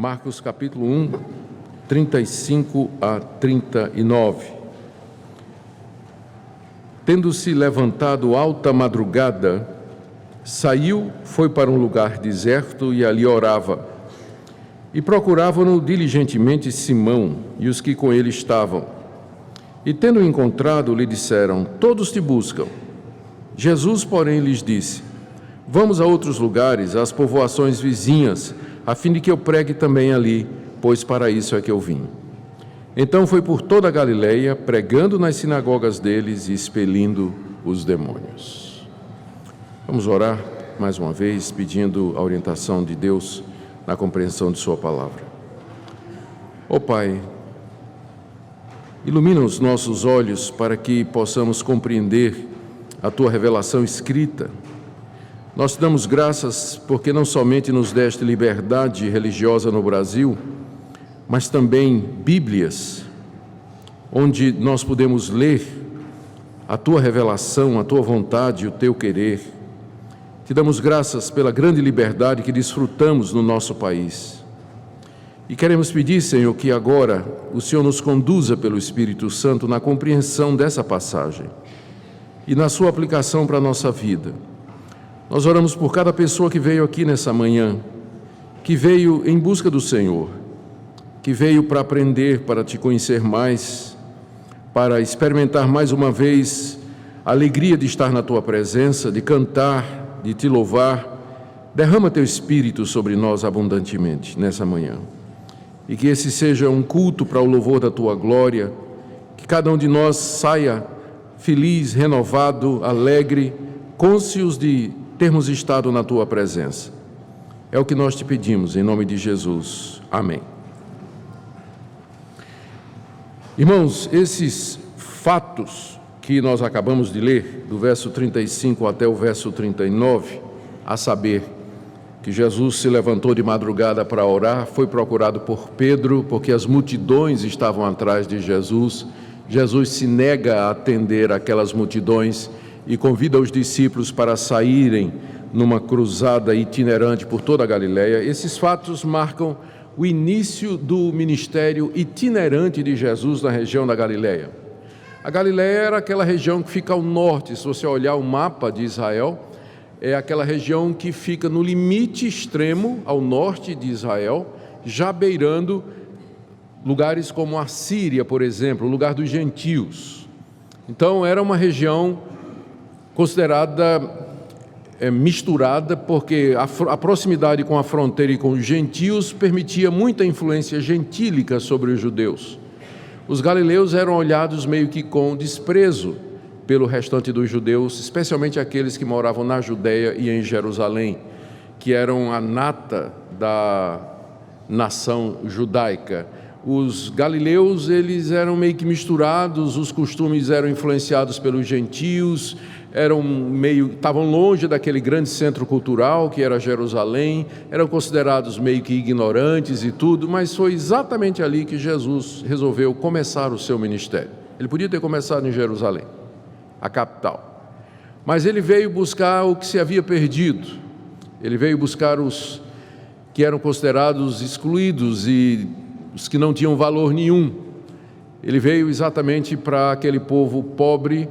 Marcos capítulo 1, 35 a 39. Tendo-se levantado alta madrugada, saiu, foi para um lugar deserto e ali orava. E procuravam-no diligentemente Simão e os que com ele estavam. E tendo encontrado, lhe disseram: todos te buscam. Jesus, porém, lhes disse: vamos a outros lugares, às povoações vizinhas, a fim de que eu pregue também ali, pois para isso é que eu vim. Então foi por toda a Galileia, pregando nas sinagogas deles e expelindo os demônios. Vamos orar mais uma vez, pedindo a orientação de Deus na compreensão de sua palavra. Ó Pai, ilumina os nossos olhos para que possamos compreender a Tua revelação escrita. Nós te damos graças porque não somente nos deste liberdade religiosa no Brasil, mas também Bíblias, onde nós podemos ler a Tua revelação, a Tua vontade e o Teu querer. Te damos graças pela grande liberdade que desfrutamos no nosso país. E queremos pedir, Senhor, que agora o Senhor nos conduza pelo Espírito Santo na compreensão dessa passagem e na sua aplicação para a nossa vida. Nós oramos por cada pessoa que veio aqui nessa manhã, que veio em busca do Senhor, que veio para aprender, para Te conhecer mais, para experimentar mais uma vez a alegria de estar na Tua presença, de cantar, de Te louvar. Derrama Teu Espírito sobre nós abundantemente nessa manhã. E que esse seja um culto para o louvor da Tua glória, que cada um de nós saia feliz, renovado, alegre, cônscios de termos estado na Tua presença. É o que nós Te pedimos, em nome de Jesus. Amém. Irmãos, esses fatos que nós acabamos de ler, do verso 35 até o verso 39, a saber, que Jesus se levantou de madrugada para orar, foi procurado por Pedro, porque as multidões estavam atrás de Jesus. Jesus se nega a atender aquelas multidões e convida os discípulos para saírem numa cruzada itinerante por toda a Galileia. Esses fatos marcam o início do ministério itinerante de Jesus na região da Galileia. A Galileia era aquela região que fica ao norte. Se você olhar o mapa de Israel, é aquela região que fica no limite extremo ao norte de Israel, já beirando lugares como a Síria, por exemplo, o lugar dos gentios. Então era uma região considerada misturada, porque a proximidade com a fronteira e com os gentios permitia muita influência gentílica sobre os judeus. Os galileus eram olhados meio que com desprezo pelo restante dos judeus, especialmente aqueles que moravam na Judeia e em Jerusalém, que eram a nata da nação judaica. Os galileus, eles eram meio que misturados, os costumes eram influenciados pelos gentios, estavam longe daquele grande centro cultural que era Jerusalém, eram considerados meio que ignorantes e tudo, mas foi exatamente ali que Jesus resolveu começar o seu ministério. Ele podia ter começado em Jerusalém, a capital, mas ele veio buscar o que se havia perdido. Ele veio buscar os que eram considerados excluídos e os que não tinham valor nenhum. Ele veio exatamente para aquele povo pobre,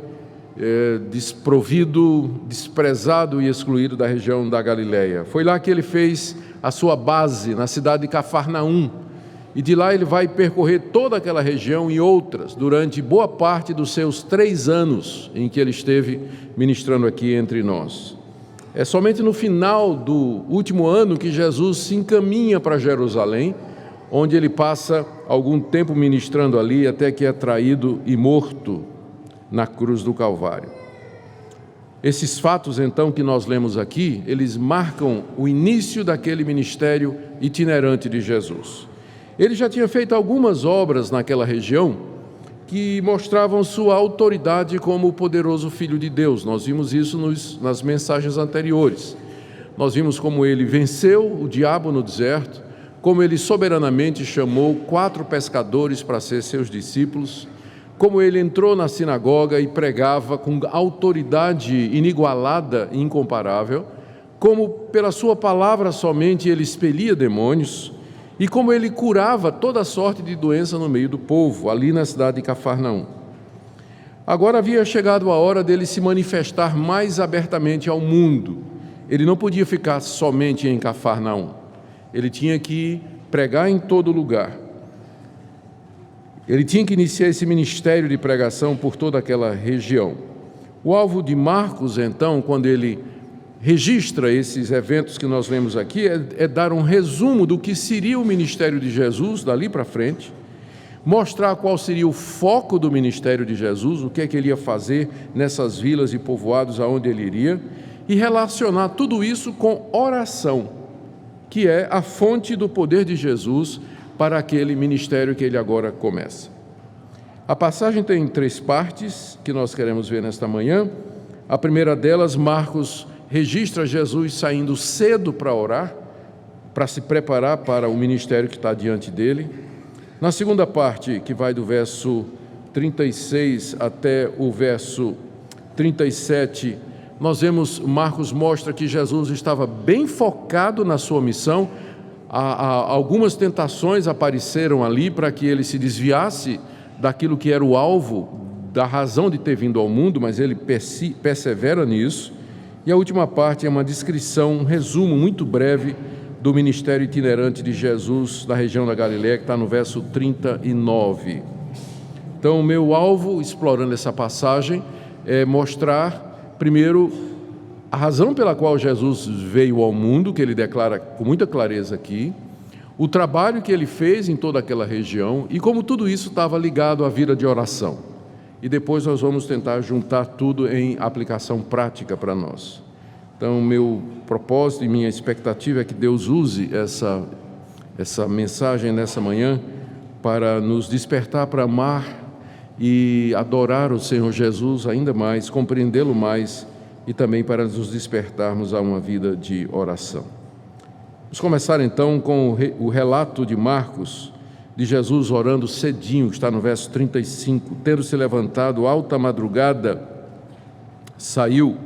desprovido, desprezado e excluído da região da Galileia. Foi lá que ele fez a sua base, na cidade de Cafarnaum, e de lá ele vai percorrer toda aquela região e outras, durante boa parte dos seus 3 anos em que ele esteve ministrando aqui entre nós. É somente no final do último ano que Jesus se encaminha para Jerusalém, onde ele passa algum tempo ministrando ali, até que é traído e morto na cruz do Calvário. Esses fatos, então, que nós lemos aqui, eles marcam o início daquele ministério itinerante de Jesus. Ele já tinha feito algumas obras naquela região que mostravam sua autoridade como o poderoso Filho de Deus. Nós vimos isso nas mensagens anteriores. Nós vimos como ele venceu o diabo no deserto, como ele soberanamente chamou 4 pescadores para ser seus discípulos, como ele entrou na sinagoga e pregava com autoridade inigualada e incomparável, como pela sua palavra somente ele expelia demônios, e como ele curava toda sorte de doença no meio do povo, ali na cidade de Cafarnaum. Agora havia chegado a hora dele se manifestar mais abertamente ao mundo. Ele não podia ficar somente em Cafarnaum, ele tinha que pregar em todo lugar. Ele tinha que iniciar esse ministério de pregação por toda aquela região. O alvo de Marcos, então, quando ele registra esses eventos que nós lemos aqui, é dar um resumo do que seria o ministério de Jesus dali para frente, mostrar qual seria o foco do ministério de Jesus, o que é que ele ia fazer nessas vilas e povoados aonde ele iria, e relacionar tudo isso com oração, que é a fonte do poder de Jesus para aquele ministério que ele agora começa. A passagem tem 3 partes que nós queremos ver nesta manhã. A primeira delas, Marcos registra Jesus saindo cedo para orar, para se preparar para o ministério que está diante dele. Na segunda parte, que vai do verso 36 até o verso 37, nós vemos, Marcos mostra que Jesus estava bem focado na sua missão. Algumas tentações apareceram ali para que ele se desviasse daquilo que era o alvo, da razão de ter vindo ao mundo, mas ele persevera nisso. E a última parte é uma descrição, um resumo muito breve do ministério itinerante de Jesus na região da Galileia, que está no verso 39. Então, o meu alvo, explorando essa passagem, é mostrar, primeiro, a razão pela qual Jesus veio ao mundo, que ele declara com muita clareza aqui, o trabalho que ele fez em toda aquela região e como tudo isso estava ligado à vida de oração. E depois nós vamos tentar juntar tudo em aplicação prática para nós. Então, meu propósito e minha expectativa é que Deus use essa mensagem nessa manhã para nos despertar para amar e adorar o Senhor Jesus ainda mais, compreendê-lo mais, e também para nos despertarmos a uma vida de oração. Vamos começar então com o relato de Marcos, de Jesus orando cedinho, que está no verso 35. Tendo se levantado alta madrugada, saiu,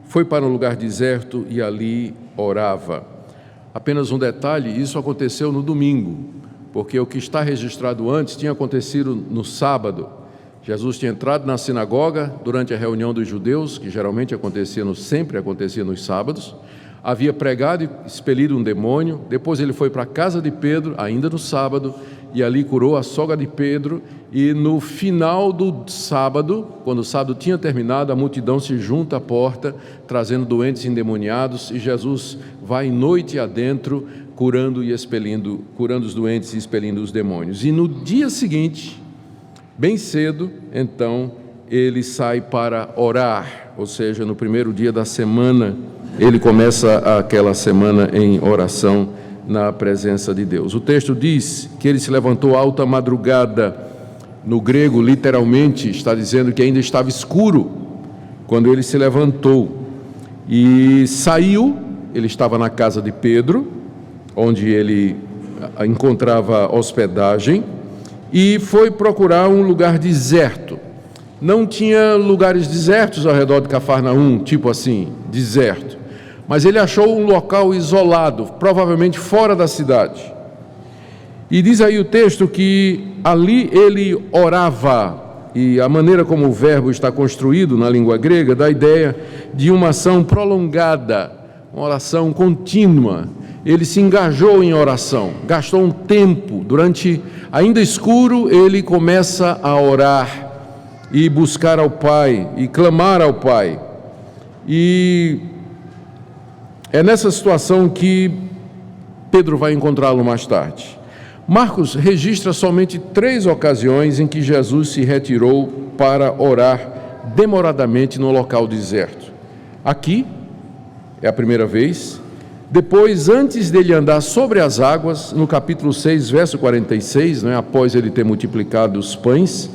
foi para um lugar deserto e ali orava. Apenas um detalhe, isso aconteceu no domingo, porque o que está registrado antes tinha acontecido no sábado. Jesus tinha entrado na sinagoga durante a reunião dos judeus, que geralmente sempre acontecia nos sábados, havia pregado e expelido um demônio. Depois ele foi para a casa de Pedro, ainda no sábado, e ali curou a sogra de Pedro, e no final do sábado, quando o sábado tinha terminado, a multidão se junta à porta, trazendo doentes endemoniados, e Jesus vai noite adentro, curando os doentes e expelindo os demônios. E no dia seguinte, bem cedo, então, ele sai para orar, ou seja, no primeiro dia da semana, ele começa aquela semana em oração na presença de Deus. O texto diz que ele se levantou alta madrugada. No grego, literalmente, está dizendo que ainda estava escuro quando ele se levantou e saiu. Ele estava na casa de Pedro, onde ele encontrava hospedagem, e foi procurar um lugar deserto. Não tinha lugares desertos ao redor de Cafarnaum, tipo assim, deserto. Mas ele achou um local isolado, provavelmente fora da cidade. E diz aí o texto que ali ele orava, e a maneira como o verbo está construído na língua grega dá a ideia de uma ação prolongada, uma oração contínua. Ele se engajou em oração, gastou um tempo, ainda escuro, ele começa a orar e buscar ao Pai, e clamar ao Pai. E é nessa situação que Pedro vai encontrá-lo mais tarde. Marcos registra somente 3 ocasiões em que Jesus se retirou para orar demoradamente no local deserto. Aqui é a primeira vez. Depois, antes dele andar sobre as águas, no capítulo 6, verso 46, após ele ter multiplicado os pães,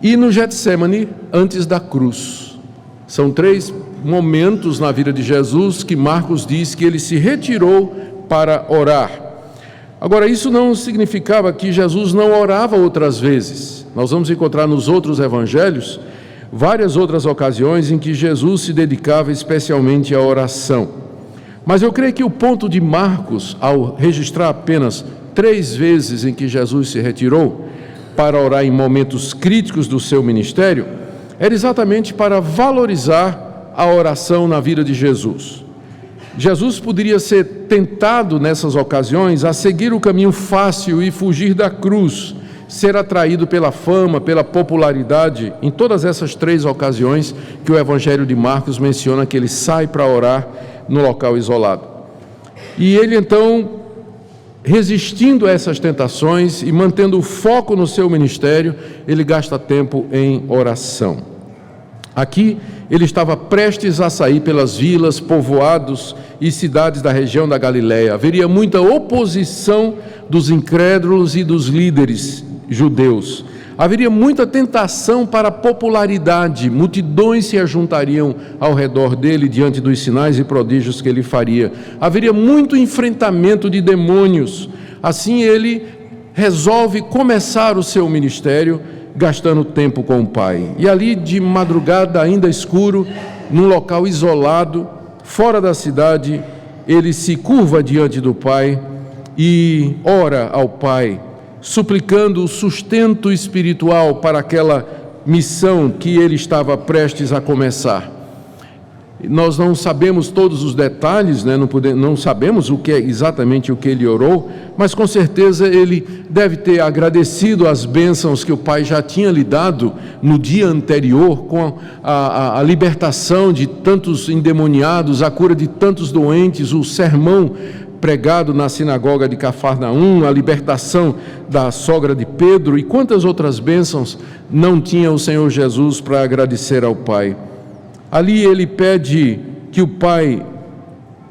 e no Getsemane, antes da cruz. São 3 momentos na vida de Jesus que Marcos diz que ele se retirou para orar. Agora, isso não significava que Jesus não orava outras vezes. Nós vamos encontrar nos outros evangelhos várias outras ocasiões em que Jesus se dedicava especialmente à oração. Mas eu creio que o ponto de Marcos, ao registrar apenas 3 vezes em que Jesus se retirou para orar em momentos críticos do seu ministério, era exatamente para valorizar a oração na vida de Jesus. Jesus poderia ser tentado nessas ocasiões a seguir o caminho fácil e fugir da cruz, ser atraído pela fama, pela popularidade, em todas essas 3 ocasiões que o Evangelho de Marcos menciona que ele sai para orar no local isolado. E ele então, resistindo a essas tentações e mantendo o foco no seu ministério, ele gasta tempo em oração. Aqui ele estava prestes a sair pelas vilas, povoados e cidades da região da Galileia. Haveria muita oposição dos incrédulos e dos líderes judeus. Haveria muita tentação para a popularidade, multidões se ajuntariam ao redor dele diante dos sinais e prodígios que ele faria. Haveria muito enfrentamento de demônios. Assim ele resolve começar o seu ministério gastando tempo com o Pai. E ali de madrugada, ainda escuro, num local isolado, fora da cidade, ele se curva diante do Pai e ora ao Pai, suplicando o sustento espiritual para aquela missão que ele estava prestes a começar. Nós não sabemos todos os detalhes, né? Não sabemos exatamente o que ele orou, mas com certeza ele deve ter agradecido as bênçãos que o Pai já tinha lhe dado no dia anterior, com a libertação de tantos endemoniados, a cura de tantos doentes, o sermão pregado na sinagoga de Cafarnaum, a libertação da sogra de Pedro e quantas outras bênçãos não tinha o Senhor Jesus para agradecer ao Pai. Ali ele pede que o Pai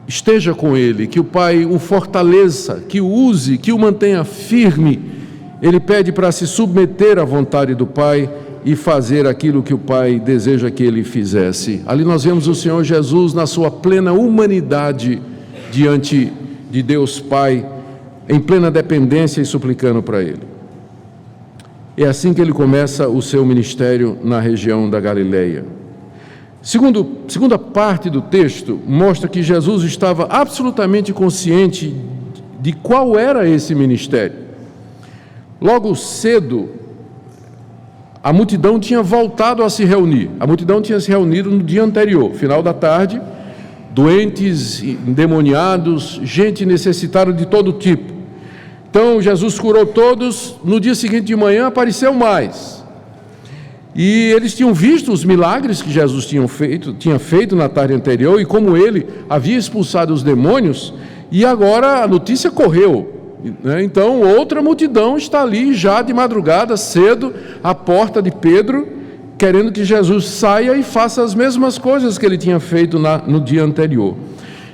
esteja com ele, que o Pai o fortaleça, que o use, que o mantenha firme. Ele pede para se submeter à vontade do Pai e fazer aquilo que o Pai deseja que ele fizesse. Ali nós vemos o Senhor Jesus na sua plena humanidade diante de Deus Pai, em plena dependência e suplicando para ele. É assim que ele começa o seu ministério na região da Galileia. Segunda parte do texto mostra que Jesus estava absolutamente consciente de qual era esse ministério. Logo cedo, a multidão tinha voltado a se reunir. A multidão tinha se reunido no dia anterior, final da tarde, doentes, endemoniados, gente necessitada de todo tipo. Então Jesus curou todos, no dia seguinte de manhã apareceu mais. E eles tinham visto os milagres que Jesus tinha feito na tarde anterior, e como ele havia expulsado os demônios, e agora a notícia correu, né? Então outra multidão está ali já de madrugada, cedo, à porta de Pedro, querendo que Jesus saia e faça as mesmas coisas que ele tinha feito no dia anterior.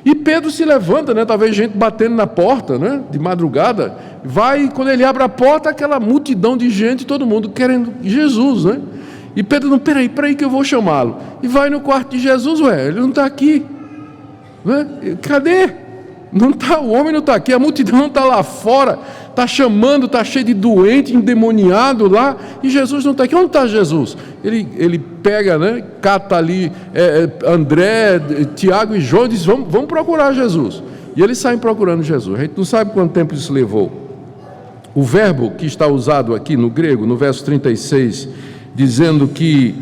E Pedro se levanta, né? Talvez gente batendo na porta, né? De madrugada, vai, e quando ele abre a porta, aquela multidão de gente, todo mundo querendo Jesus, né? E Pedro, não, peraí que eu vou chamá-lo. E vai no quarto de Jesus, ele não está aqui, né? Cadê? Não tá, o homem não está aqui, a multidão está lá fora, está chamando, está cheio de doente, endemoniado lá, e Jesus não está aqui. Onde está Jesus? Ele pega, né? Cata ali André, Tiago e João e diz, vamos procurar Jesus. E eles saem procurando Jesus. A gente não sabe quanto tempo isso levou. O verbo que está usado aqui no grego, no verso 36, dizendo que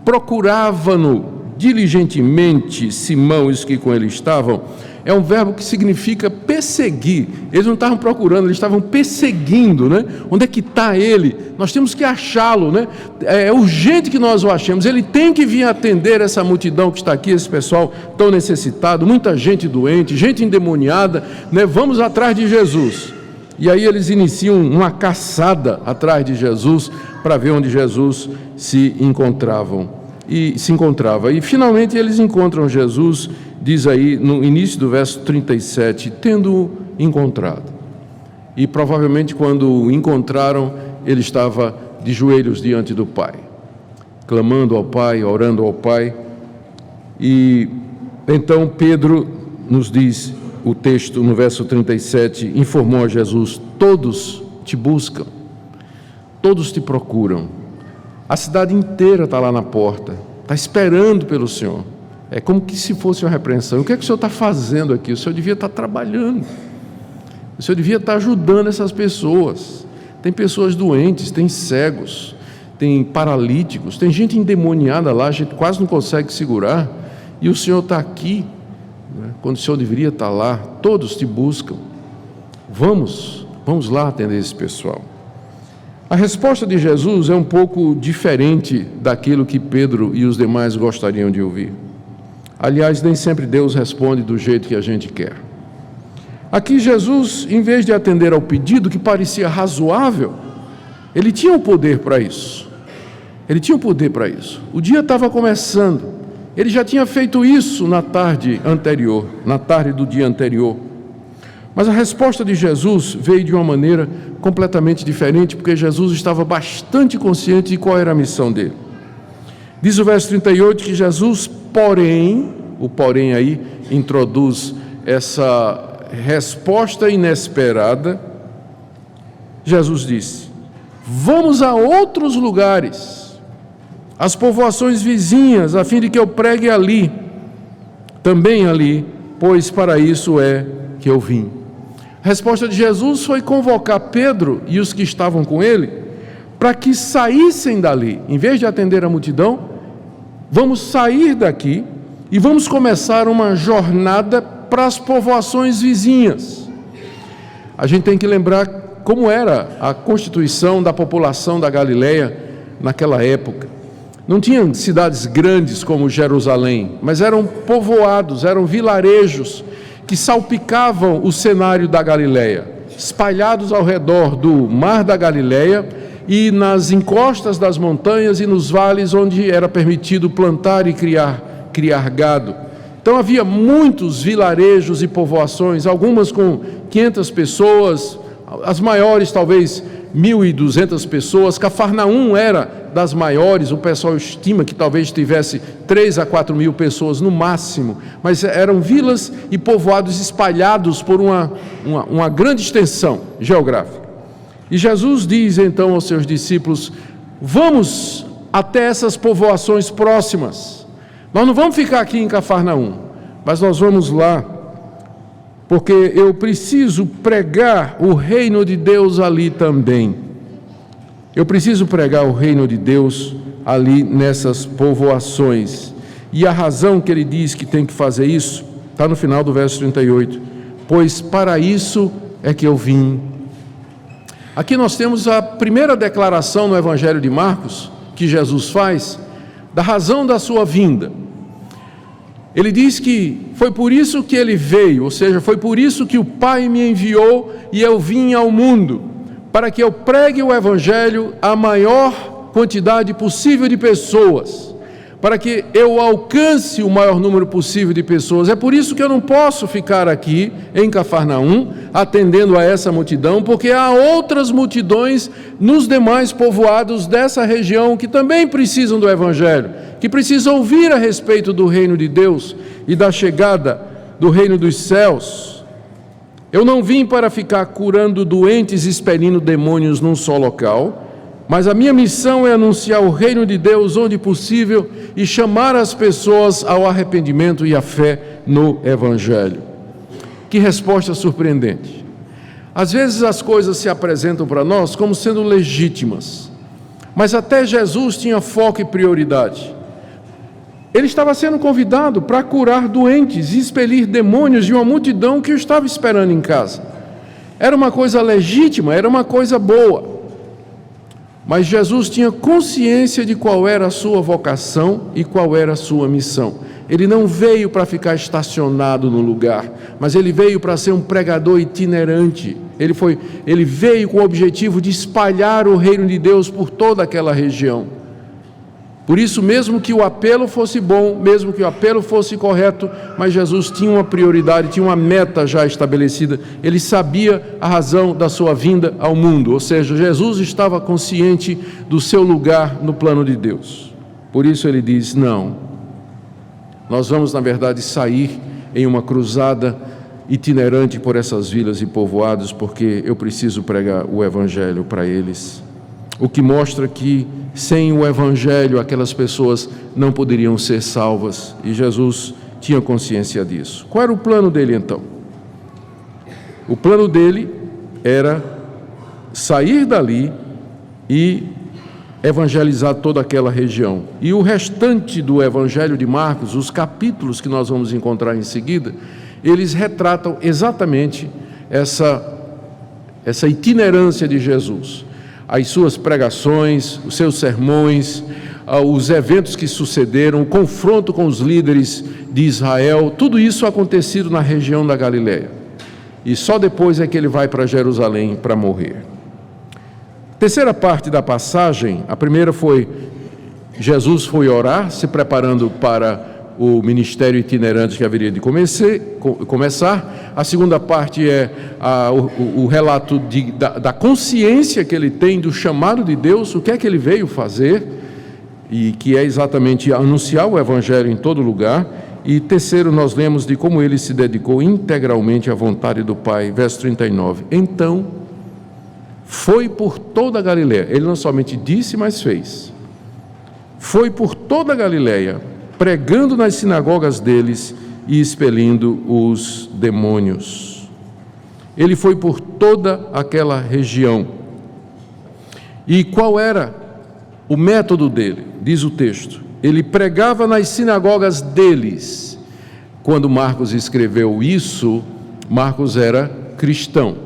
procurava-no diligentemente Simão e os que com ele estavam, é um verbo que significa perseguir. Eles não estavam procurando, eles estavam perseguindo, né? Onde é que está ele? Nós temos que achá-lo, né? É urgente que nós o achemos. Ele tem que vir atender essa multidão que está aqui, esse pessoal tão necessitado, muita gente doente, gente endemoniada, né? Vamos atrás de Jesus. E aí eles iniciam uma caçada atrás de Jesus para ver onde Jesus se encontrava. E finalmente eles encontram Jesus, diz aí no início do verso 37, tendo-o encontrado. E provavelmente quando o encontraram, ele estava de joelhos diante do Pai, clamando ao Pai, orando ao Pai. E então Pedro nos diz, o texto no verso 37, informou a Jesus, todos te buscam, todos te procuram, a cidade inteira está lá na porta, está esperando pelo Senhor. É como que se fosse uma repreensão. O que é que o senhor está fazendo aqui? O senhor devia estar trabalhando. O senhor devia estar ajudando essas pessoas. Tem pessoas doentes, tem cegos, tem paralíticos, tem gente endemoniada lá, a gente quase não consegue segurar. E o senhor está aqui, né, quando o senhor deveria estar lá. Todos te buscam. Vamos lá atender esse pessoal. A resposta de Jesus é um pouco diferente daquilo que Pedro e os demais gostariam de ouvir. Aliás, nem sempre Deus responde do jeito que a gente quer. Aqui Jesus, em vez de atender ao pedido que parecia razoável, ele tinha o poder para isso. Ele tinha o poder para isso. O dia estava começando. Ele já tinha feito isso na tarde anterior, na tarde do dia anterior. Mas a resposta de Jesus veio de uma maneira completamente diferente, porque Jesus estava bastante consciente de qual era a missão dele. Diz o verso 38 que Jesus, porém, o porém aí introduz essa resposta inesperada. Jesus disse: vamos a outros lugares, às povoações vizinhas, a fim de que eu pregue ali, também ali, pois para isso é que eu vim. A resposta de Jesus foi convocar Pedro e os que estavam com ele para que saíssem dali. Em vez de atender a multidão, vamos sair daqui e vamos começar uma jornada para as povoações vizinhas. A gente tem que lembrar como era a constituição da população da Galileia naquela época. Não tinham cidades grandes como Jerusalém, mas eram povoados, eram vilarejos que salpicavam o cenário da Galileia, espalhados ao redor do mar da Galileia e nas encostas das montanhas e nos vales onde era permitido plantar e criar gado. Então havia muitos vilarejos e povoações, algumas com 500 pessoas, as maiores talvez 1.200 pessoas. Cafarnaum era das maiores, o pessoal estima que talvez tivesse 3 a 4 mil pessoas no máximo, mas eram vilas e povoados espalhados por uma grande extensão geográfica. E Jesus diz então aos seus discípulos: vamos até essas povoações próximas. Nós não vamos ficar aqui em Cafarnaum, mas nós vamos lá, porque eu preciso pregar o reino de Deus ali também. Eu preciso pregar o reino de Deus ali nessas povoações. E a razão que ele diz que tem que fazer isso está no final do verso 38. Pois para isso é que eu vim. Aqui nós temos a primeira declaração no Evangelho de Marcos, que Jesus faz, da razão da sua vinda. Ele diz que foi por isso que ele veio, ou seja, foi por isso que o Pai me enviou e eu vim ao mundo, para que eu pregue o Evangelho à maior quantidade possível de pessoas, para que eu alcance o maior número possível de pessoas. É por isso que eu não posso ficar aqui em Cafarnaum atendendo a essa multidão, porque há outras multidões nos demais povoados dessa região que também precisam do Evangelho, que precisam ouvir a respeito do reino de Deus e da chegada do reino dos céus. Eu não vim para ficar curando doentes e expelindo demônios num só local, mas a minha missão é anunciar o reino de Deus onde possível e chamar as pessoas ao arrependimento e à fé no Evangelho. Que resposta surpreendente! Às vezes as coisas se apresentam para nós como sendo legítimas, mas até Jesus tinha foco e prioridade. Ele estava sendo convidado para curar doentes e expelir demônios de uma multidão que o estava esperando em casa. Era uma coisa legítima, era uma coisa boa. Mas Jesus tinha consciência de qual era a sua vocação e qual era a sua missão. Ele não veio para ficar estacionado no lugar, mas ele veio para ser um pregador itinerante. Ele veio com o objetivo de espalhar o reino de Deus por toda aquela região. Por isso, mesmo que o apelo fosse bom, mesmo que o apelo fosse correto, mas Jesus tinha uma prioridade, tinha uma meta já estabelecida. Ele sabia a razão da sua vinda ao mundo, ou seja, Jesus estava consciente do seu lugar no plano de Deus. Por isso ele diz: não, nós vamos na verdade sair em uma cruzada itinerante por essas vilas e povoados, porque eu preciso pregar o Evangelho para eles. o que mostra que sem o Evangelho aquelas pessoas não poderiam ser salvas, e Jesus tinha consciência disso. Qual era o plano dele então? O plano dele era sair dali e evangelizar toda aquela região. E o restante do Evangelho de Marcos, os capítulos que nós vamos encontrar em seguida, eles retratam exatamente essa itinerância de Jesus. As suas pregações, os seus sermões, os eventos que sucederam, o confronto com os líderes de Israel, tudo isso acontecido na região da Galileia. E só depois é que ele vai para Jerusalém para morrer. Terceira parte da passagem, a primeira foi, Jesus foi orar, se preparando para o ministério itinerante que haveria de começar. A segunda parte é o relato da consciência que ele tem do chamado de Deus, o que é que ele veio fazer, e que é exatamente anunciar o Evangelho em todo lugar. E terceiro, nós lemos de como ele se dedicou integralmente à vontade do Pai, verso 39. Então, foi por toda a Galileia, ele não somente disse, mas fez. Foi por toda a Galileia, pregando nas sinagogas deles e expelindo os demônios. Ele foi por toda aquela região. E qual era o método dele? Diz o texto, ele pregava nas sinagogas deles. Quando Marcos escreveu isso, Marcos era cristão.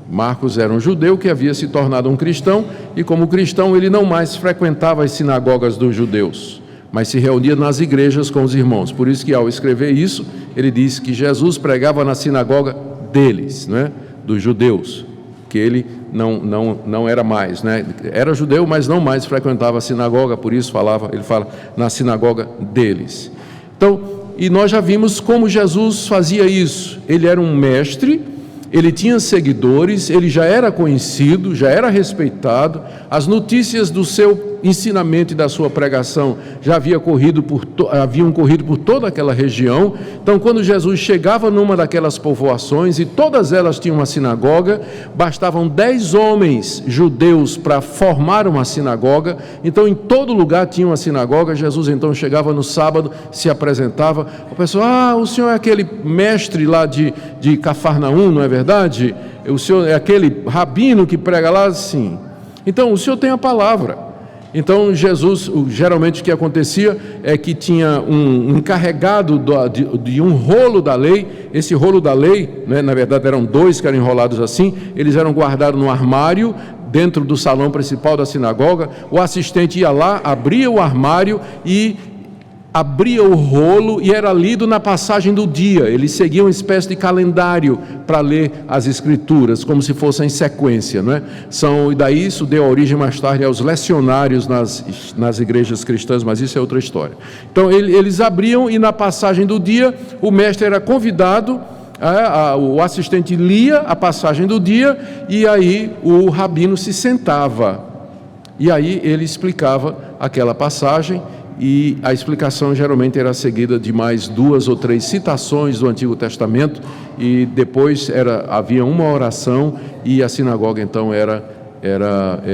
Marcos era um judeu que havia se tornado um cristão, e como cristão ele não mais frequentava as sinagogas dos judeus, mas se reunia nas igrejas com os irmãos. Por isso que ao escrever isso, ele diz que Jesus pregava na sinagoga deles, né? Dos judeus, que ele não era mais, né? Era judeu, mas não mais frequentava a sinagoga, por isso ele fala na sinagoga deles. Então, e nós já vimos como Jesus fazia isso. Ele era um mestre, ele tinha seguidores, ele já era conhecido, já era respeitado, as notícias do seu ensinamento e da sua pregação já haviam corrido por toda aquela região. Então, quando Jesus chegava numa daquelas povoações, e todas elas tinham uma sinagoga, bastavam 10 homens judeus para formar uma sinagoga. Então, em todo lugar tinha uma sinagoga. Jesus então chegava no sábado, se apresentava, o pessoal, o senhor é aquele mestre lá de Cafarnaum, não é verdade? O senhor é aquele rabino que prega lá? Sim. Então, o senhor tem a palavra. Então, Jesus, geralmente o que acontecia é que tinha um encarregado de um rolo da lei. Esse rolo da lei, né, na verdade eram 2 que eram enrolados assim, eles eram guardados no armário, dentro do salão principal da sinagoga. O assistente ia lá, abria o armário e abria o rolo, e era lido na passagem do dia. Eles seguiam uma espécie de calendário para ler as escrituras, como se fossem em sequência, não é? E daí isso deu origem mais tarde aos lecionários nas igrejas cristãs, mas isso é outra história. Então eles abriam, e na passagem do dia o mestre era convidado, o assistente lia a passagem do dia, e aí o rabino se sentava, e aí ele explicava aquela passagem. E a explicação geralmente era seguida de mais 2 ou 3 citações do Antigo Testamento, e depois havia uma oração, e a sinagoga então era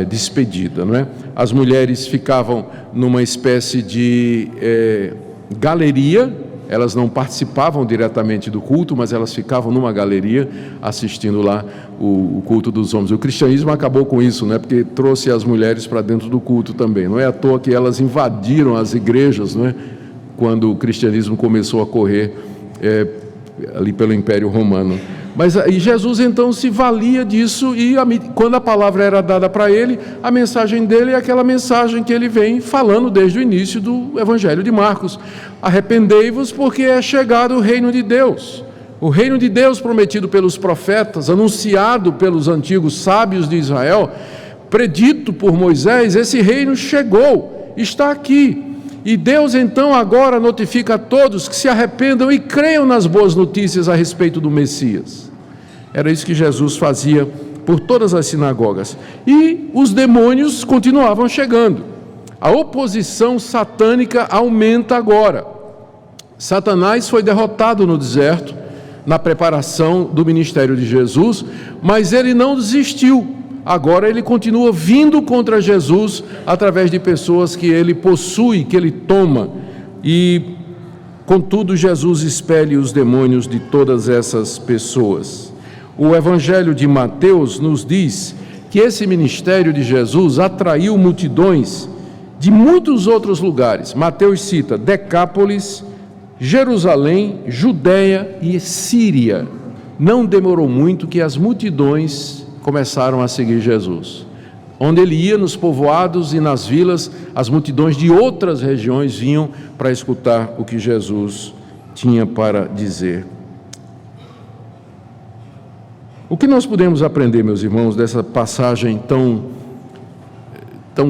despedida, não é? As mulheres ficavam numa espécie de galeria. Elas não participavam diretamente do culto, mas elas ficavam numa galeria assistindo lá o culto dos homens. O cristianismo acabou com isso, né? Porque trouxe as mulheres para dentro do culto também. Não é à toa que elas invadiram as igrejas, não é? Quando o cristianismo começou a correr ali pelo Império Romano. Mas aí Jesus então se valia disso, e quando a palavra era dada para ele, a mensagem dele é aquela mensagem que ele vem falando desde o início do Evangelho de Marcos: arrependei-vos, porque é chegado o reino de Deus. O reino de Deus prometido pelos profetas, anunciado pelos antigos sábios de Israel, predito por Moisés, esse reino chegou, está aqui. E Deus então agora notifica a todos que se arrependam e creiam nas boas notícias a respeito do Messias. Era isso que Jesus fazia por todas as sinagogas. E os demônios continuavam chegando. A oposição satânica aumenta agora. Satanás foi derrotado no deserto, na preparação do ministério de Jesus, mas ele não desistiu. agora ele continua vindo contra Jesus através de pessoas que ele possui, que ele toma. E, contudo, Jesus expele os demônios de todas essas pessoas. O Evangelho de Mateus nos diz que esse ministério de Jesus atraiu multidões de muitos outros lugares. Mateus cita Decápolis, Jerusalém, Judéia e Síria. Não demorou muito que as multidões começaram a seguir Jesus. Onde ele ia, nos povoados e nas vilas, as multidões de outras regiões vinham para escutar o que Jesus tinha para dizer. O que nós podemos aprender, meus irmãos, dessa passagem tão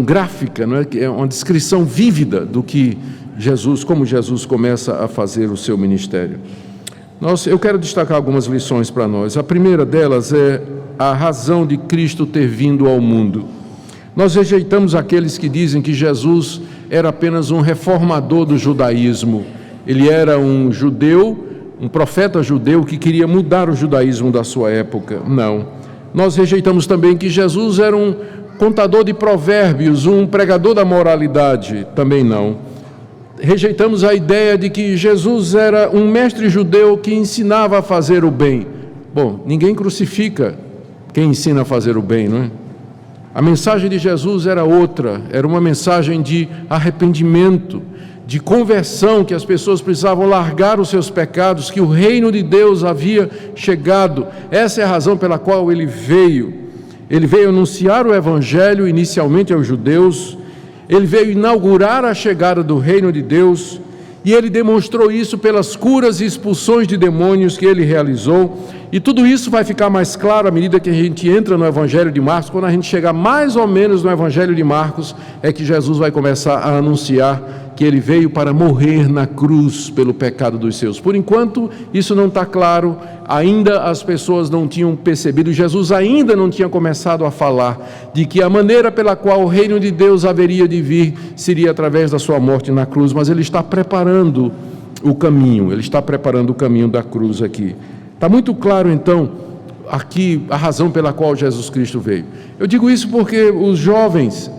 gráfica, não é? É uma descrição vívida do que Jesus, como Jesus começa a fazer o seu ministério. Eu quero destacar algumas lições para nós. A primeira delas é a razão de Cristo ter vindo ao mundo. Nós rejeitamos aqueles que dizem que Jesus era apenas um reformador do judaísmo. Ele era um judeu, um profeta judeu que queria mudar o judaísmo da sua época. Não. Nós rejeitamos também que Jesus era um contador de provérbios, um pregador da moralidade. Também não. Rejeitamos a ideia de que Jesus era um mestre judeu que ensinava a fazer o bem. Bom, ninguém crucifica quem ensina a fazer o bem, não é? A mensagem de Jesus era outra, era uma mensagem de arrependimento, de conversão, que as pessoas precisavam largar os seus pecados, que o reino de Deus havia chegado. Essa é a razão pela qual ele veio. Ele veio anunciar o evangelho inicialmente aos judeus, ele veio inaugurar a chegada do reino de Deus, e ele demonstrou isso pelas curas e expulsões de demônios que ele realizou. E tudo isso vai ficar mais claro à medida que a gente entra no Evangelho de Marcos. Quando a gente chegar mais ou menos no Evangelho de Marcos, é que Jesus vai começar a anunciar que ele veio para morrer na cruz pelo pecado dos seus. Por enquanto, isso não está claro, ainda as pessoas não tinham percebido, Jesus ainda não tinha começado a falar de que a maneira pela qual o reino de Deus haveria de vir seria através da sua morte na cruz, mas ele está preparando o caminho, ele está preparando o caminho da cruz aqui. Está muito claro, então, aqui a razão pela qual Jesus Cristo veio. Eu digo isso porque os jovens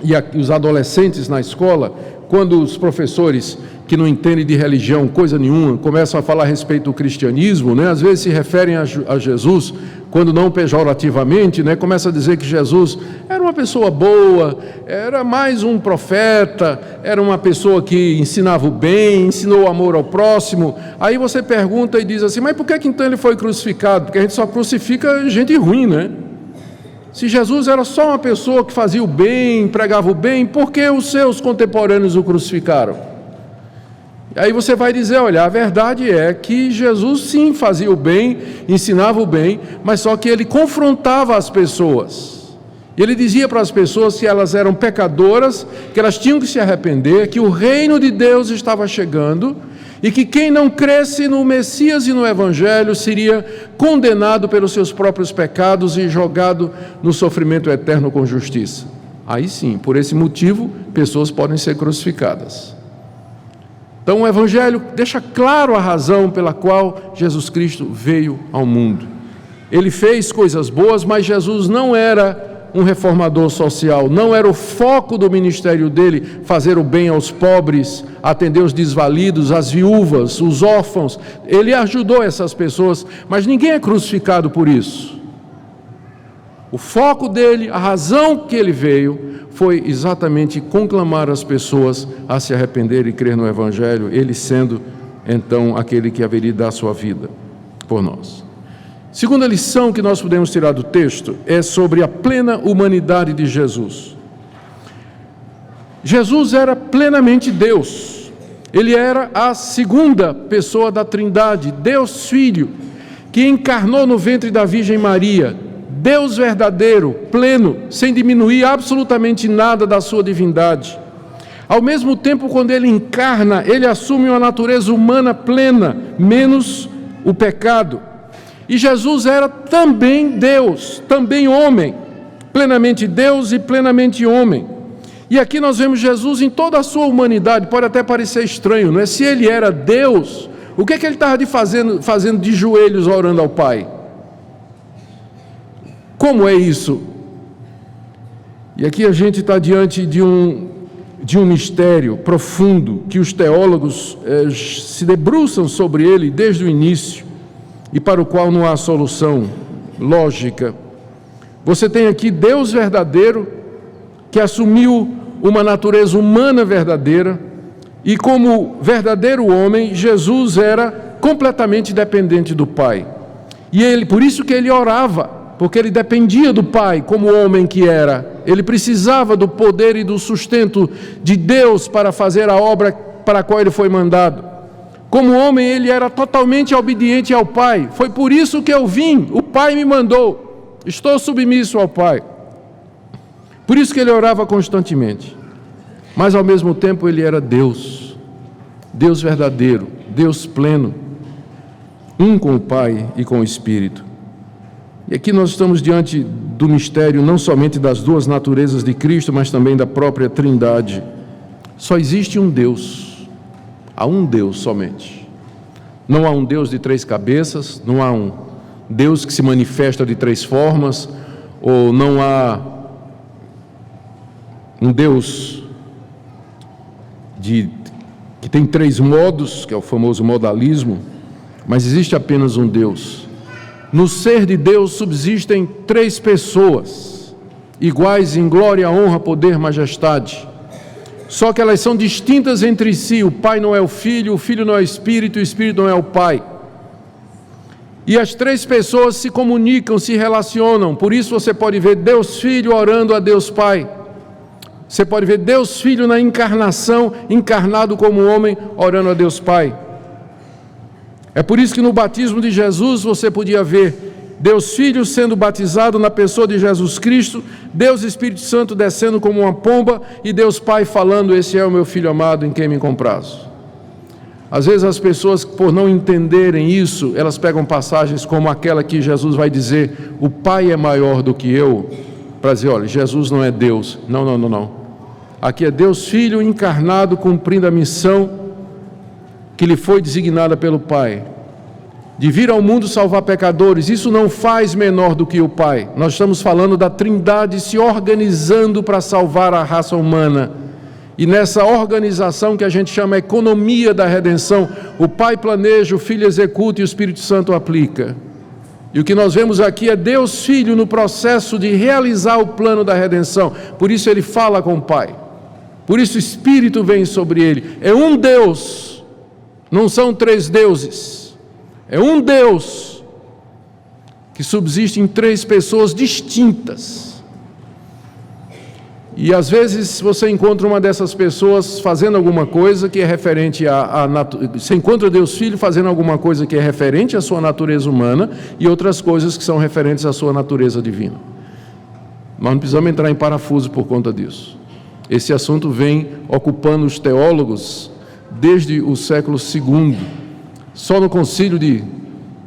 e os adolescentes na escola, quando os professores que não entendem de religião, coisa nenhuma, começam a falar a respeito do cristianismo, né? Às vezes se referem a Jesus, quando não pejorativamente, né? Começa a dizer que Jesus era uma pessoa boa, era mais um profeta, era uma pessoa que ensinava o bem, ensinou o amor ao próximo. Aí você pergunta e diz assim, mas por que então ele foi crucificado? Porque a gente só crucifica gente ruim, né? Se Jesus era só uma pessoa que fazia o bem, pregava o bem, por que os seus contemporâneos o crucificaram? Aí você vai dizer, olha, a verdade é que Jesus sim fazia o bem, ensinava o bem, mas só que ele confrontava as pessoas. Ele dizia para as pessoas que elas eram pecadoras, que elas tinham que se arrepender, que o reino de Deus estava chegando, e que quem não cresce no Messias e no Evangelho seria condenado pelos seus próprios pecados e jogado no sofrimento eterno com justiça. Aí sim, por esse motivo, pessoas podem ser crucificadas. Então o Evangelho deixa claro a razão pela qual Jesus Cristo veio ao mundo. Ele fez coisas boas, mas Jesus não era um reformador social, não era o foco do ministério dele fazer o bem aos pobres, atender os desvalidos, as viúvas, os órfãos. Ele ajudou essas pessoas, mas ninguém é crucificado por isso. O foco dele, a razão que ele veio, foi exatamente conclamar as pessoas a se arrepender e crer no Evangelho, ele sendo então aquele que haveria de dar sua vida por nós. Segunda lição que nós podemos tirar do texto é sobre a plena humanidade de Jesus. Jesus era plenamente Deus. Ele era a segunda pessoa da Trindade, Deus Filho, que encarnou no ventre da Virgem Maria, Deus verdadeiro, pleno, sem diminuir absolutamente nada da sua divindade. Ao mesmo tempo, quando ele encarna, ele assume uma natureza humana plena, menos o pecado. E Jesus era também Deus, também homem, plenamente Deus e plenamente homem. E aqui nós vemos Jesus em toda a sua humanidade. Pode até parecer estranho, não é? Se ele era Deus, o que é que ele estava fazendo de joelhos orando ao Pai? Como é isso? E aqui a gente está diante de um mistério profundo que os teólogos se debruçam sobre ele desde o início e para o qual não há solução lógica. Você tem aqui Deus verdadeiro que assumiu uma natureza humana verdadeira e como verdadeiro homem, Jesus era completamente dependente do Pai. E por isso que ele orava, porque ele dependia do Pai como homem que era. Ele precisava do poder e do sustento de Deus para fazer a obra para a qual ele foi mandado. Como homem, ele era totalmente obediente ao Pai. Foi por isso que eu vim, o Pai me mandou. Estou submisso ao Pai. Por isso que ele orava constantemente. Mas ao mesmo tempo ele era Deus. Deus verdadeiro, Deus pleno, um com o Pai e com o Espírito. E aqui nós estamos diante do mistério não somente das duas naturezas de Cristo, mas também da própria Trindade. Só existe um Deus, há um Deus somente. Não há um Deus de três cabeças, não há um Deus que se manifesta de três formas, ou não há um Deus que tem três modos, que é o famoso modalismo, mas existe apenas um Deus. No ser de Deus subsistem três pessoas, iguais em glória, honra, poder, majestade. Só que elas são distintas entre si. O Pai não é o Filho não é o Espírito não é o Pai. E as três pessoas se comunicam, se relacionam. Por isso você pode ver Deus Filho orando a Deus Pai. Você pode ver Deus Filho na encarnação, encarnado como homem, orando a Deus Pai. É por isso que no batismo de Jesus você podia ver Deus Filho sendo batizado na pessoa de Jesus Cristo, Deus Espírito Santo descendo como uma pomba e Deus Pai falando: esse é o meu Filho amado em quem me comprazo. Às vezes as pessoas, por não entenderem isso, elas pegam passagens como aquela que Jesus vai dizer: o Pai é maior do que eu, para dizer: olha, Jesus não é Deus. Não. Aqui é Deus Filho encarnado, cumprindo a missão que lhe foi designada pelo Pai, de vir ao mundo salvar pecadores. Isso não faz menor do que o Pai. Nós estamos falando da Trindade se organizando para salvar a raça humana. E nessa organização que a gente chama economia da redenção, o Pai planeja, o Filho executa e o Espírito Santo aplica. E o que nós vemos aqui é Deus Filho no processo de realizar o plano da redenção. Por isso ele fala com o Pai. Por isso o Espírito vem sobre ele. É um Deus, não são três deuses. É um Deus que subsiste em três pessoas distintas. E às vezes você encontra uma dessas pessoas fazendo alguma coisa que é referente você encontra Deus Filho fazendo alguma coisa que é referente à sua natureza humana e outras coisas que são referentes à sua natureza divina. Nós não precisamos entrar em parafuso por conta disso. Esse assunto vem ocupando os teólogos desde o século II. Só no concílio de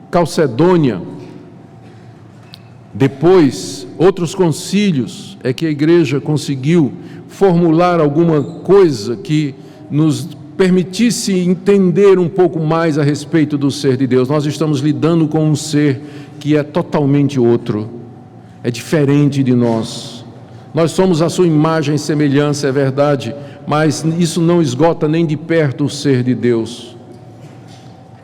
Calcedônia, depois, outros concílios, é que a igreja conseguiu formular alguma coisa que nos permitisse entender um pouco mais a respeito do ser de Deus. Nós estamos lidando com um ser que é totalmente outro, é diferente de nós. Nós somos a sua imagem e semelhança, é verdade, mas isso não esgota nem de perto o ser de Deus.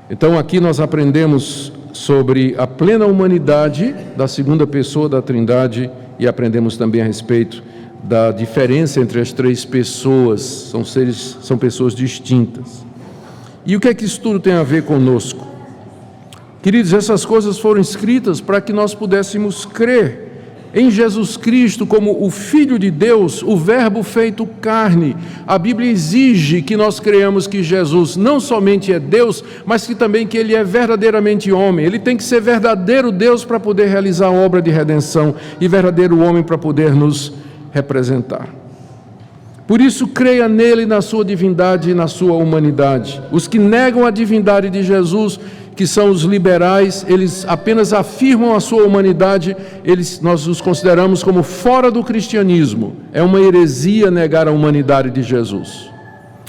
Então aqui nós aprendemos sobre a plena humanidade da segunda pessoa da Trindade e aprendemos também a respeito da diferença entre as três pessoas, são pessoas distintas. E o que é que isso tudo tem a ver conosco? Queridos, essas coisas foram escritas para que nós pudéssemos crer em Jesus Cristo como o Filho de Deus, o Verbo feito carne. A Bíblia exige que nós creamos que Jesus não somente é Deus, mas que também que Ele é verdadeiramente homem. Ele tem que ser verdadeiro Deus para poder realizar a obra de redenção e verdadeiro homem para poder nos representar. Por isso, creia nele, na sua divindade e na sua humanidade. Os que negam a divindade de Jesus, que são os liberais, eles apenas afirmam a sua humanidade, nós os consideramos como fora do cristianismo. É uma heresia negar a humanidade de Jesus,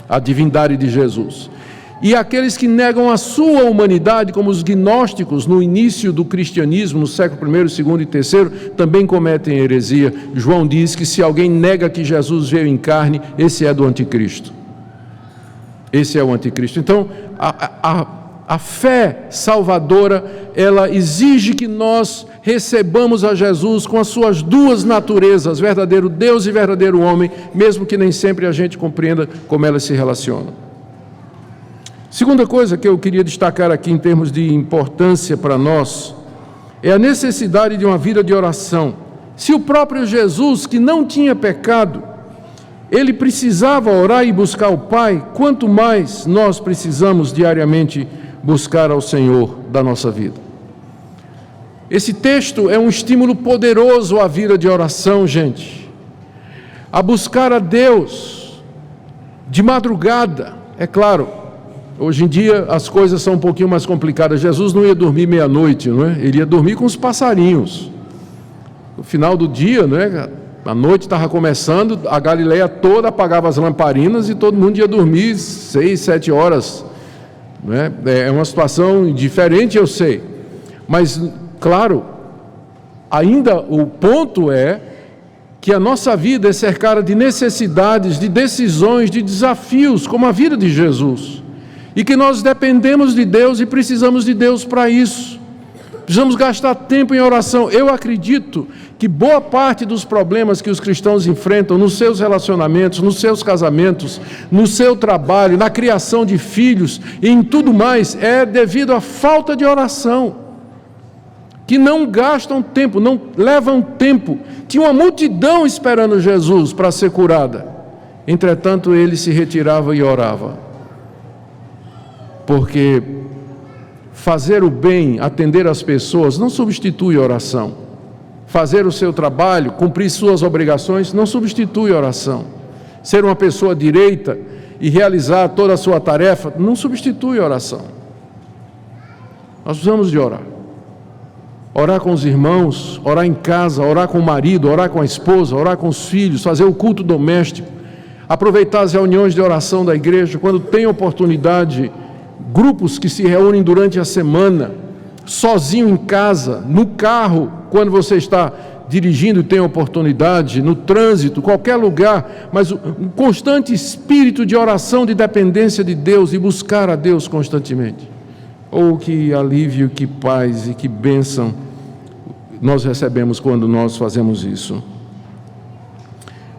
a divindade de Jesus. E aqueles que negam a sua humanidade, como os gnósticos no início do cristianismo, no século I, II e III, também cometem heresia. João diz que se alguém nega que Jesus veio em carne, esse é do anticristo. Esse é o anticristo. Então, a fé salvadora, ela exige que nós recebamos a Jesus com as suas duas naturezas, verdadeiro Deus e verdadeiro homem, mesmo que nem sempre a gente compreenda como elas se relacionam. Segunda coisa que eu queria destacar aqui em termos de importância para nós é a necessidade de uma vida de oração. Se o próprio Jesus, que não tinha pecado, ele precisava orar e buscar o Pai, quanto mais nós precisamos diariamente buscar ao Senhor da nossa vida. Esse texto é um estímulo poderoso à vida de oração, gente. A buscar a Deus de madrugada, é claro. Hoje em dia as coisas são um pouquinho mais complicadas. Jesus não ia dormir meia-noite, não é? Ele ia dormir com os passarinhos. No final do dia, não é? A noite estava começando, a Galileia toda apagava as lamparinas e todo mundo ia dormir 6, 7 horas. Não é? É uma situação diferente, eu sei. Mas, claro, ainda o ponto é que a nossa vida é cercada de necessidades, de decisões, de desafios, como a vida de Jesus. E que nós dependemos de Deus e precisamos de Deus para isso. Precisamos gastar tempo em oração. Eu acredito que boa parte dos problemas que os cristãos enfrentam nos seus relacionamentos, nos seus casamentos, no seu trabalho, na criação de filhos e em tudo mais, é devido à falta de oração. Que não gastam tempo, não levam tempo. Tinha uma multidão esperando Jesus para ser curada. Entretanto, ele se retirava e orava. Porque fazer o bem, atender as pessoas, não substitui oração. Fazer o seu trabalho, cumprir suas obrigações, não substitui oração. Ser uma pessoa direita e realizar toda a sua tarefa, não substitui oração. Nós precisamos de orar. Orar com os irmãos, orar em casa, orar com o marido, orar com a esposa, orar com os filhos, fazer o culto doméstico, aproveitar as reuniões de oração da igreja, quando tem oportunidade, grupos que se reúnem durante a semana, sozinho em casa, no carro, quando você está dirigindo e tem oportunidade, no trânsito, qualquer lugar, mas um constante espírito de oração, de dependência de Deus e buscar a Deus constantemente. Oh, que alívio, que paz e que bênção nós recebemos quando nós fazemos isso.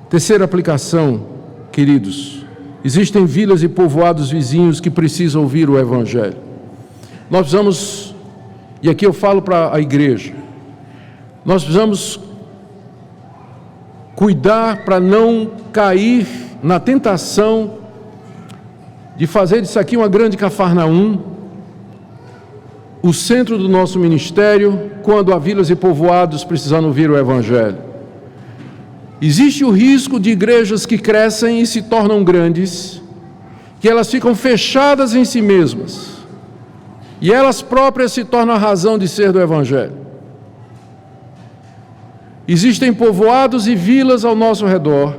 Terceira aplicação, queridos, existem vilas e povoados vizinhos que precisam ouvir o Evangelho. Nós precisamos, e aqui eu falo para a igreja, nós precisamos cuidar para não cair na tentação de fazer disso aqui uma grande Cafarnaum, o centro do nosso ministério, quando há vilas e povoados precisando ouvir o Evangelho. Existe o risco de igrejas que crescem e se tornam grandes, que elas ficam fechadas em si mesmas, e elas próprias se tornam a razão de ser do Evangelho. Existem povoados e vilas ao nosso redor,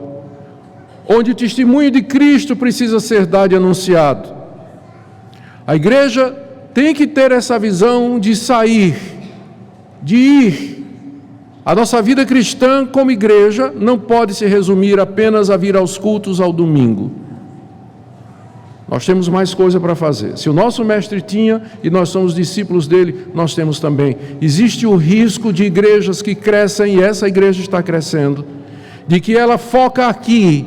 onde o testemunho de Cristo precisa ser dado e anunciado. A igreja tem que ter essa visão de sair, de ir. A nossa vida cristã como igreja não pode se resumir apenas a vir aos cultos ao domingo. Nós temos mais coisa para fazer. Se o nosso mestre tinha e nós somos discípulos dele, nós temos também. Existe o risco de igrejas que crescem, e essa igreja está crescendo, de que ela foca aqui,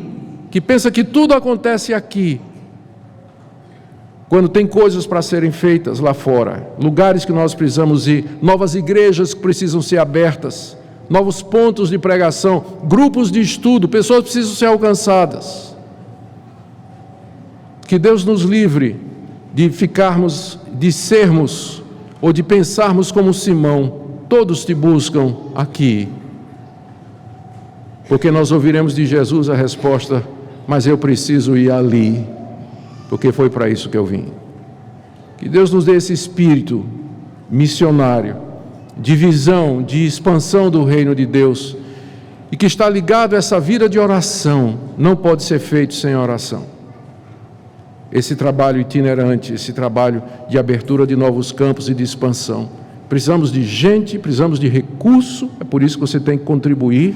que pensa que tudo acontece aqui, quando tem coisas para serem feitas lá fora, lugares que nós precisamos ir, novas igrejas que precisam ser abertas, novos pontos de pregação, grupos de estudo, pessoas precisam ser alcançadas. Que Deus nos livre de ficarmos, de sermos, ou de pensarmos como Simão, todos te buscam aqui. Porque nós ouviremos de Jesus a resposta, mas eu preciso ir ali, porque foi para isso que eu vim. Que Deus nos dê esse espírito missionário, de visão, de expansão do reino de Deus, e que está ligado a essa vida de oração, não pode ser feito sem oração. esse trabalho itinerante, esse trabalho de abertura de novos campos e de expansão. Precisamos de gente, precisamos de recurso, é por isso que você tem que contribuir,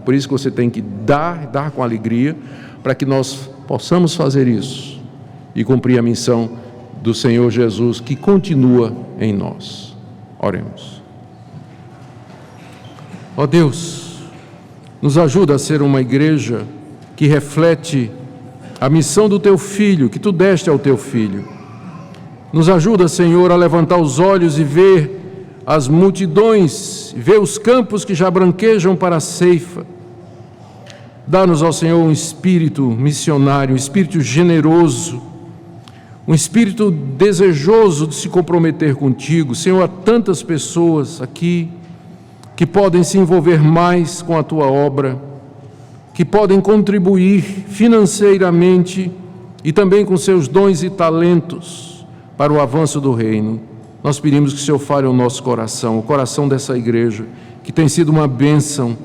por isso que você tem que dar com alegria, para que nós possamos fazer isso e cumprir a missão do Senhor Jesus, que continua em nós. Oremos. Ó Deus, nos ajuda a ser uma igreja que reflete a missão do Teu Filho, que Tu deste ao Teu Filho. Nos ajuda, Senhor, a levantar os olhos e ver as multidões, ver os campos que já branquejam para a ceifa. Dá-nos, ó Senhor, um espírito missionário, um espírito generoso, um espírito desejoso de se comprometer contigo. Senhor, há tantas pessoas aqui que podem se envolver mais com a Tua obra, que podem contribuir financeiramente e também com seus dons e talentos para o avanço do reino. Nós pedimos que o Senhor fale ao nosso coração, o coração dessa igreja, que tem sido uma bênção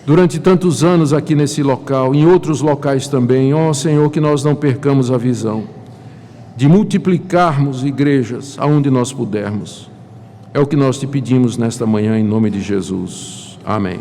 durante tantos anos aqui nesse local, em outros locais também. Ó Senhor, que nós não percamos a visão de multiplicarmos igrejas aonde nós pudermos. É o que nós te pedimos nesta manhã, em nome de Jesus. Amém.